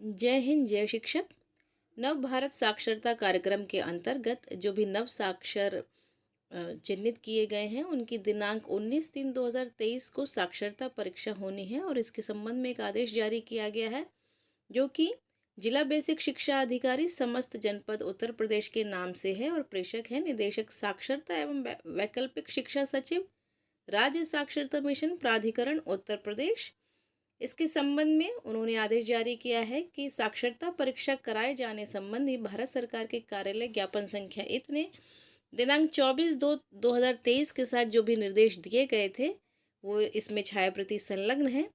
जय हिंद, जय शिक्षक। नव भारत साक्षरता कार्यक्रम के अंतर्गत जो भी नव साक्षर चिन्हित किए गए हैं, उनकी दिनांक 19/3/2023 को साक्षरता परीक्षा होनी है और इसके संबंध में एक आदेश जारी किया गया है, जो कि जिला बेसिक शिक्षा अधिकारी समस्त जनपद उत्तर प्रदेश के नाम से है और प्रेषक है निदेशक साक्षरता एवं वैकल्पिक शिक्षा सचिव, राज्य साक्षरता मिशन प्राधिकरण उत्तर प्रदेश। इसके संबंध में उन्होंने आदेश जारी किया है कि साक्षरता परीक्षा कराए जाने संबंधी भारत सरकार के कार्यालय ज्ञापन संख्या इतने दिनांक 24/2/2023 के साथ जो भी निर्देश दिए गए थे, वो इसमें छायाप्रति संलग्न है।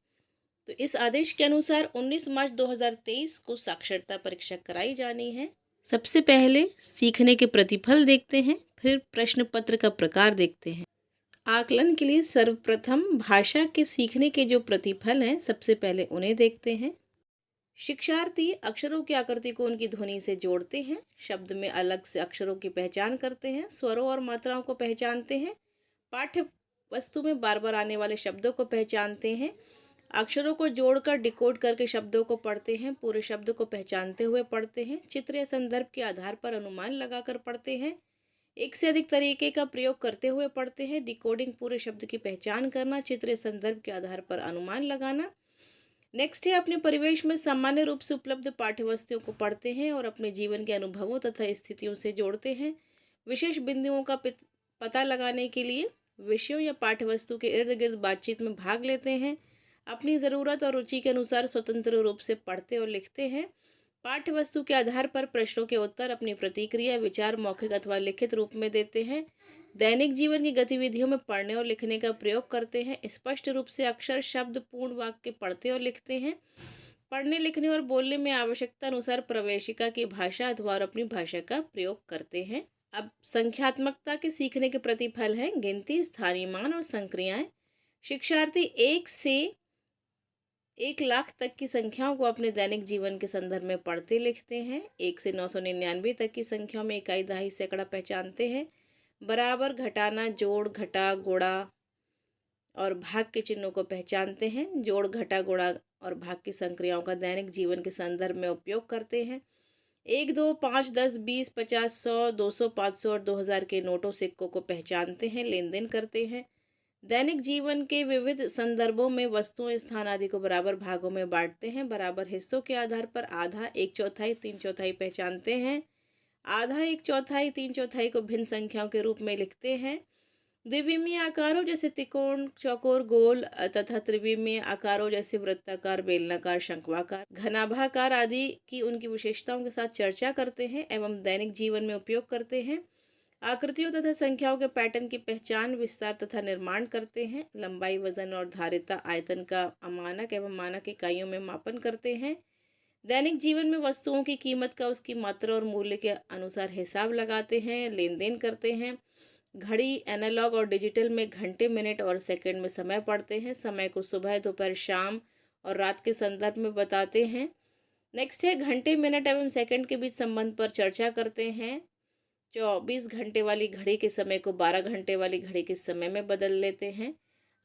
तो इस आदेश के अनुसार 19 मार्च 2023 को साक्षरता परीक्षा कराई जानी है। सबसे पहले सीखने के प्रतिफल देखते हैं, फिर प्रश्न पत्र का प्रकार देखते हैं। आकलन के लिए सर्वप्रथम भाषा के सीखने के जो प्रतिफल हैं, सबसे पहले उन्हें देखते हैं। शिक्षार्थी अक्षरों की आकृति को उनकी ध्वनि से जोड़ते हैं, शब्द में अलग से अक्षरों की पहचान करते हैं, स्वरों और मात्राओं को पहचानते हैं, पाठ्य वस्तु में बार बार आने वाले शब्दों को पहचानते हैं, अक्षरों को जोड़कर डिकोड करके शब्दों को पढ़ते हैं, पूरे शब्द को पहचानते हुए पढ़ते हैं, चित्र या संदर्भ के आधार पर अनुमान लगाकर पढ़ते हैं, एक से अधिक तरीके का प्रयोग करते हुए पढ़ते हैं, डिकोडिंग पूरे शब्द की पहचान करना, चित्र या संदर्भ के आधार पर अनुमान लगाना। नेक्स्ट है अपने परिवेश में सामान्य रूप से उपलब्ध पाठ्य वस्तुओं को पढ़ते हैं और अपने जीवन के अनुभवों तथा स्थितियों से जोड़ते हैं। विशेष बिंदुओं का पता लगाने के लिए विषयों या पाठ्य वस्तु के इर्द गिर्द बातचीत में भाग लेते हैं। अपनी ज़रूरत और रुचि के अनुसार स्वतंत्र रूप से पढ़ते और लिखते हैं। पाठ्य वस्तु के आधार पर प्रश्नों के उत्तर अपनी प्रतिक्रिया विचार मौखिक अथवा लिखित रूप में देते हैं। दैनिक जीवन की गतिविधियों में पढ़ने और लिखने का प्रयोग करते हैं। स्पष्ट रूप से अक्षर शब्द पूर्ण वाक्य पढ़ते और लिखते हैं। पढ़ने लिखने और बोलने में आवश्यकता अनुसार प्रवेशिका की भाषा अथवा और अपनी भाषा का प्रयोग करते हैं। अब संख्यात्मकता के सीखने के प्रतिफल हैं गिनती, स्थानीय मान और संक्रियाएं। शिक्षार्थी 1 से 1 लाख तक की संख्याओं को अपने दैनिक जीवन के संदर्भ में पढ़ते लिखते हैं। 1 से 999 तक की संख्याओं में इकाई, दहाई, सैकड़ा पहचानते हैं। बराबर, घटाना, जोड़, घटा, गुणा और भाग के चिन्हों को पहचानते हैं। जोड़, घटा, गुणा और भाग की संक्रियाओं का दैनिक जीवन के संदर्भ में उपयोग करते हैं। 1, 2, 5, 10, 20, 50, 100, 200, 500 और 2000 के नोटों सिक्कों को पहचानते हैं, लेन देन करते हैं। दैनिक जीवन के विविध संदर्भों में वस्तुओं, स्थान आदि को बराबर भागों में बांटते हैं। बराबर हिस्सों के आधार पर आधा, 1/4, 3/4 पहचानते हैं। आधा, 1/4, 3/4 को भिन्न संख्याओं के रूप में लिखते हैं। द्विविमीय आकारों जैसे त्रिकोण, चौकोर, गोल तथा त्रिविमीय आकारों जैसे वृत्ताकार, बेलनाकार, शंक्वाकार, घनाभाकार आदि की उनकी विशेषताओं के साथ चर्चा करते हैं एवं दैनिक जीवन में उपयोग करते हैं। आकृतियों तथा संख्याओं के पैटर्न की पहचान, विस्तार तथा निर्माण करते हैं। लंबाई, वजन और धारिता, आयतन का अमानक एवं मानक इकाइयों में मापन करते हैं। दैनिक जीवन में वस्तुओं की कीमत का उसकी मात्रा और मूल्य के अनुसार हिसाब लगाते हैं, लेन देन करते हैं। घड़ी, एनालॉग और डिजिटल में घंटे, मिनट और सेकंड में समय पढ़ते हैं। समय को सुबह, दोपहर, शाम और रात के संदर्भ में बताते हैं। नेक्स्ट है घंटे, मिनट एवं सेकंड के बीच संबंध पर चर्चा करते हैं। 24 घंटे वाली घड़ी के समय को 12 घंटे वाली घड़ी के समय में बदल लेते हैं।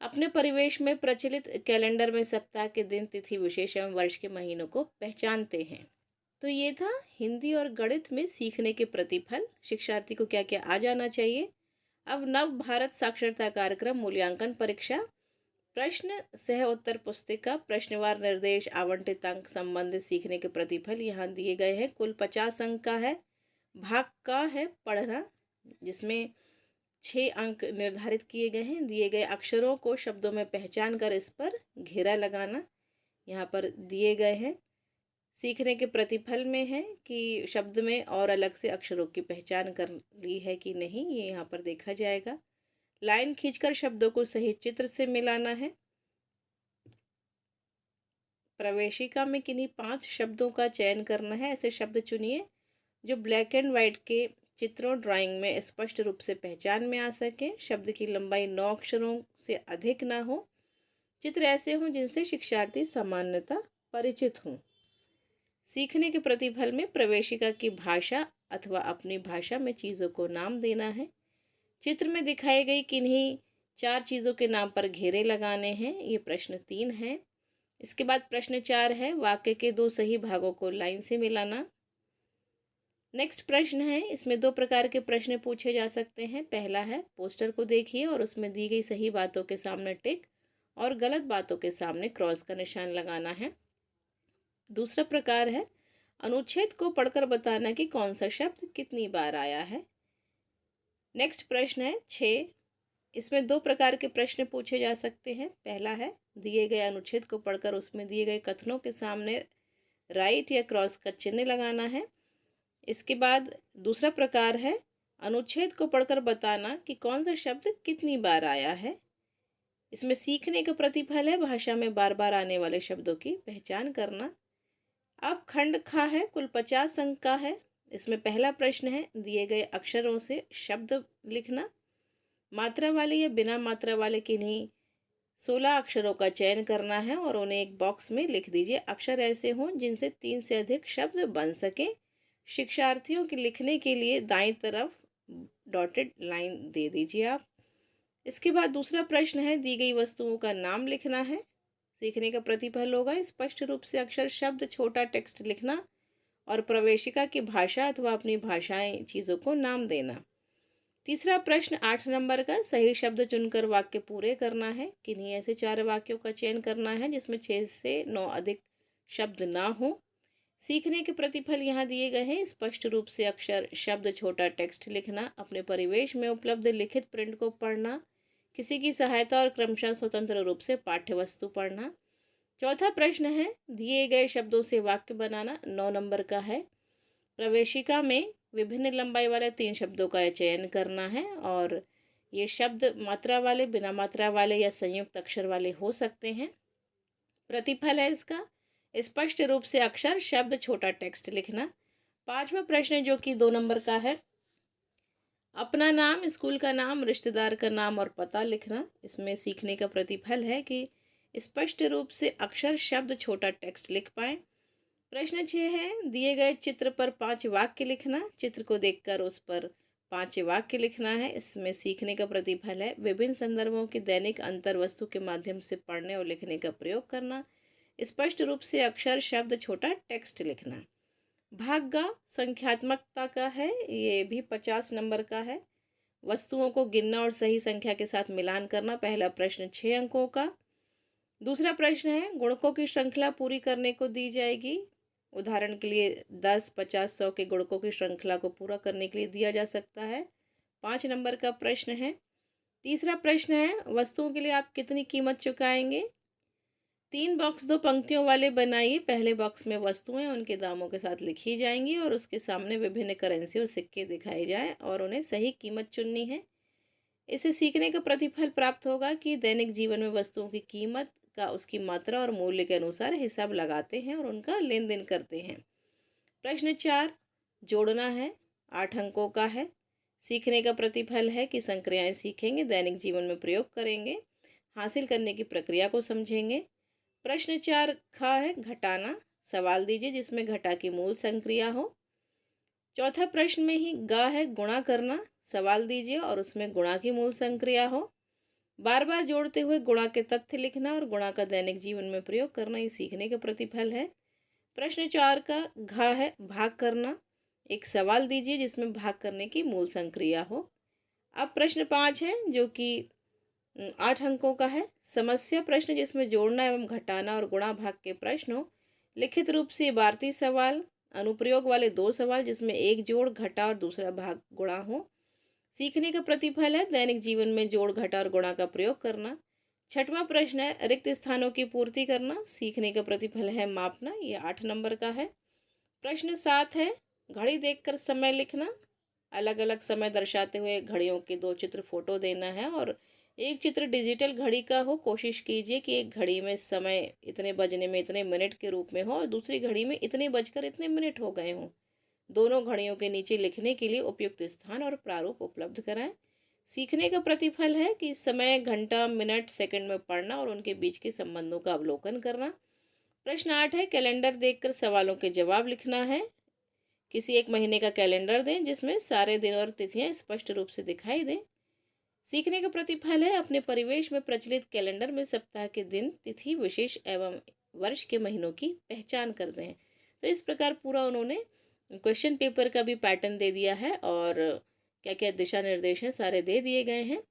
अपने परिवेश में प्रचलित कैलेंडर में सप्ताह के दिन, तिथि विशेष एवं वर्ष के महीनों को पहचानते हैं। तो ये था हिंदी और गणित में सीखने के प्रतिफल। शिक्षार्थी को क्या क्या आ जाना चाहिए। अब नव भारत साक्षरता कार्यक्रम मूल्यांकन परीक्षा, प्रश्न सह उत्तर पुस्तिका, प्रश्नवार निर्देश, आवंटित अंक, संबंधित सीखने के प्रतिफल यहाँ दिए गए हैं। कुल 50 अंक का है। भाग का है पढ़ना, जिसमें 6 अंक निर्धारित किए गए हैं। दिए गए अक्षरों को शब्दों में पहचान कर इस पर घेरा लगाना यहाँ पर दिए गए हैं। सीखने के प्रतिफल में है कि शब्द में और अलग से अक्षरों की पहचान कर ली है कि नहीं, ये यहाँ पर देखा जाएगा। लाइन खींचकर शब्दों को सही चित्र से मिलाना है। प्रवेशिका में किन्हीं 5 शब्दों का चयन करना है। ऐसे शब्द चुनिए जो ब्लैक एंड वाइट के चित्रों, ड्राइंग में स्पष्ट रूप से पहचान में आ सके। शब्द की लंबाई 9 अक्षरों से अधिक ना हो। चित्र ऐसे हों जिनसे शिक्षार्थी सामान्यतः परिचित हों। सीखने के प्रतिफल में प्रवेशिका की भाषा अथवा अपनी भाषा में चीज़ों को नाम देना है। चित्र में दिखाई गई किन्हीं 4 चीज़ों के नाम पर घेरे लगाने हैं। ये प्रश्न 3 है। इसके बाद प्रश्न 4 है, वाक्य के दो सही भागों को लाइन से मिलाना। नेक्स्ट प्रश्न है, इसमें दो प्रकार के प्रश्न पूछे जा सकते हैं। पहला है, पोस्टर को देखिए और उसमें दी गई सही बातों के सामने टिक और गलत बातों के सामने क्रॉस का निशान लगाना है। दूसरा प्रकार है, अनुच्छेद को पढ़कर बताना कि कौन सा शब्द कितनी बार आया है। नेक्स्ट प्रश्न है 6, इसमें दो प्रकार के प्रश्न पूछे जा सकते हैं। पहला है, दिए गए अनुच्छेद को पढ़कर उसमें दिए गए कथनों के सामने राइट या क्रॉस का चिन्ह लगाना है। इसके बाद दूसरा प्रकार है, अनुच्छेद को पढ़कर बताना कि कौन सा शब्द कितनी बार आया है। इसमें सीखने का प्रतिफल है, भाषा में बार बार आने वाले शब्दों की पहचान करना। अब खंड खा है, कुल 50 अंक का है। इसमें पहला प्रश्न है, दिए गए अक्षरों से शब्द लिखना। मात्रा वाले या बिना मात्रा वाले किन्हीं 16 अक्षरों का चयन करना है और उन्हें एक बॉक्स में लिख दीजिए। अक्षर ऐसे हों जिनसे 3 से अधिक शब्द बन सके। शिक्षार्थियों के लिखने के लिए दाईं तरफ डॉटेड लाइन दे दीजिए आप। इसके बाद दूसरा प्रश्न है, दी गई वस्तुओं का नाम लिखना है। सीखने का प्रतिफल होगा, स्पष्ट रूप से अक्षर शब्द छोटा टेक्स्ट लिखना और प्रवेशिका की भाषा अथवा अपनी भाषाएं चीज़ों को नाम देना। तीसरा प्रश्न 8 नंबर का, सही शब्द चुनकर वाक्य पूरे करना है। किन्हीं ऐसे 4 वाक्यों का चयन करना है जिसमें 6 से 9 अधिक शब्द ना हो। सीखने के प्रतिफल यहाँ दिए गए हैं, स्पष्ट रूप से अक्षर शब्द छोटा टेक्स्ट लिखना, अपने परिवेश में उपलब्ध लिखित प्रिंट को पढ़ना, किसी की सहायता और क्रमशः स्वतंत्र रूप से पाठ्य वस्तु पढ़ना। चौथा प्रश्न है, दिए गए शब्दों से वाक्य बनाना, 9 नंबर का है। प्रवेशिका में विभिन्न लंबाई वाले 3 शब्दों का चयन करना है और ये शब्द मात्रा वाले, बिना मात्रा वाले या संयुक्त अक्षर वाले हो सकते हैं। प्रतिफल है इसका, स्पष्ट रूप से अक्षर शब्द छोटा टेक्स्ट लिखना। पांचवा प्रश्न जो कि 2 नंबर का है, अपना नाम, स्कूल का नाम, रिश्तेदार का नाम और पता लिखना। इसमें सीखने का प्रतिफल है कि स्पष्ट रूप से अक्षर शब्द छोटा टेक्स्ट लिख पाए। प्रश्न 6 है, दिए गए चित्र पर 5 वाक्य लिखना। चित्र को देखकर उस पर 5 वाक्य लिखना है। इसमें सीखने का प्रतिफल है, विभिन्न संदर्भों की दैनिक अंतर वस्तु के माध्यम से पढ़ने और लिखने का प्रयोग करना। स्पष्ट रूप से अक्षर शब्द छोटा टेक्स्ट लिखना। भाग ग संख्यात्मकता का है, ये भी 50 नंबर का है। वस्तुओं को गिनना और सही संख्या के साथ मिलान करना। पहला प्रश्न 6 अंकों का। दूसरा प्रश्न है, गुणकों की श्रृंखला पूरी करने को दी जाएगी। उदाहरण के लिए 10, 50, 100 के गुणकों की श्रृंखला को पूरा करने के लिए दिया जा सकता है। 5 नंबर का प्रश्न है। तीसरा प्रश्न है, वस्तुओं के लिए आप कितनी कीमत चुकाएंगे। 3 बॉक्स 2 पंक्तियों वाले बनाइए। पहले बॉक्स में वस्तुएं उनके दामों के साथ लिखी जाएंगी और उसके सामने विभिन्न करेंसी और सिक्के दिखाए जाएं और उन्हें सही कीमत चुननी है। इसे सीखने का प्रतिफल प्राप्त होगा कि दैनिक जीवन में वस्तुओं की कीमत का उसकी मात्रा और मूल्य के अनुसार हिसाब लगाते हैं और उनका लेन देन करते हैं। प्रश्न 4, जोड़ना है, 8 अंकों का है। सीखने का प्रतिफल है कि संक्रियाएं सीखेंगे, दैनिक जीवन में प्रयोग करेंगे, हासिल करने की प्रक्रिया को समझेंगे। प्रश्न 4 खा है, घटाना। सवाल दीजिए जिसमें घटा की मूल संक्रिया हो। चौथा प्रश्न में ही गा है, गुणा करना। सवाल दीजिए और उसमें गुणा की मूल संक्रिया हो। बार बार जोड़ते हुए गुणा के तथ्य लिखना और गुणा का दैनिक जीवन में प्रयोग करना, ये सीखने का प्रतिफल है। प्रश्न 4 का घा है, भाग करना। एक सवाल दीजिए जिसमें भाग करने की मूल संक्रिया हो। अब प्रश्न 5 है जो कि 8 अंकों का है। समस्या प्रश्न जिसमें जोड़ना एवं घटाना और गुणा भाग के प्रश्न हो। लिखित रूप से इबारती सवाल। अनुप्रयोग वाले 2 सवाल जिसमें एक जोड़ घटा और दूसरा भाग गुणा हो। सीखने का प्रतिफल है, दैनिक जीवन में जोड़ घटा और गुणा का प्रयोग करना। छठवां प्रश्न है, रिक्त स्थानों की पूर्ति करना। सीखने का प्रतिफल है, मापना। ये 8 नंबर का है। प्रश्न 7 है, घड़ी देखकर समय लिखना। अलग अलग समय दर्शाते हुए घड़ियों के 2 चित्र फोटो देना है और एक चित्र डिजिटल घड़ी का हो। कोशिश कीजिए कि एक घड़ी में समय इतने बजने में इतने मिनट के रूप में हो और दूसरी घड़ी में इतने बजकर इतने मिनट हो गए हों। दोनों घड़ियों के नीचे लिखने के लिए उपयुक्त स्थान और प्रारूप उपलब्ध कराएं। सीखने का प्रतिफल है कि समय, घंटा, मिनट, सेकंड में पढ़ना और उनके बीच के संबंधों का अवलोकन करना। प्रश्न 8 है, कैलेंडर देखकर सवालों के जवाब लिखना है। किसी एक महीने का कैलेंडर दें जिसमें सारे दिन और तिथियां स्पष्ट रूप से दिखाई दें। सीखने का प्रतिफल है, अपने परिवेश में प्रचलित कैलेंडर में सप्ताह के दिन, तिथि, विशेष एवं वर्ष के महीनों की पहचान करते हैं। तो इस प्रकार पूरा उन्होंने क्वेश्चन पेपर का भी पैटर्न दे दिया है और क्या-क्या दिशा निर्देश हैं सारे दे दिए गए हैं।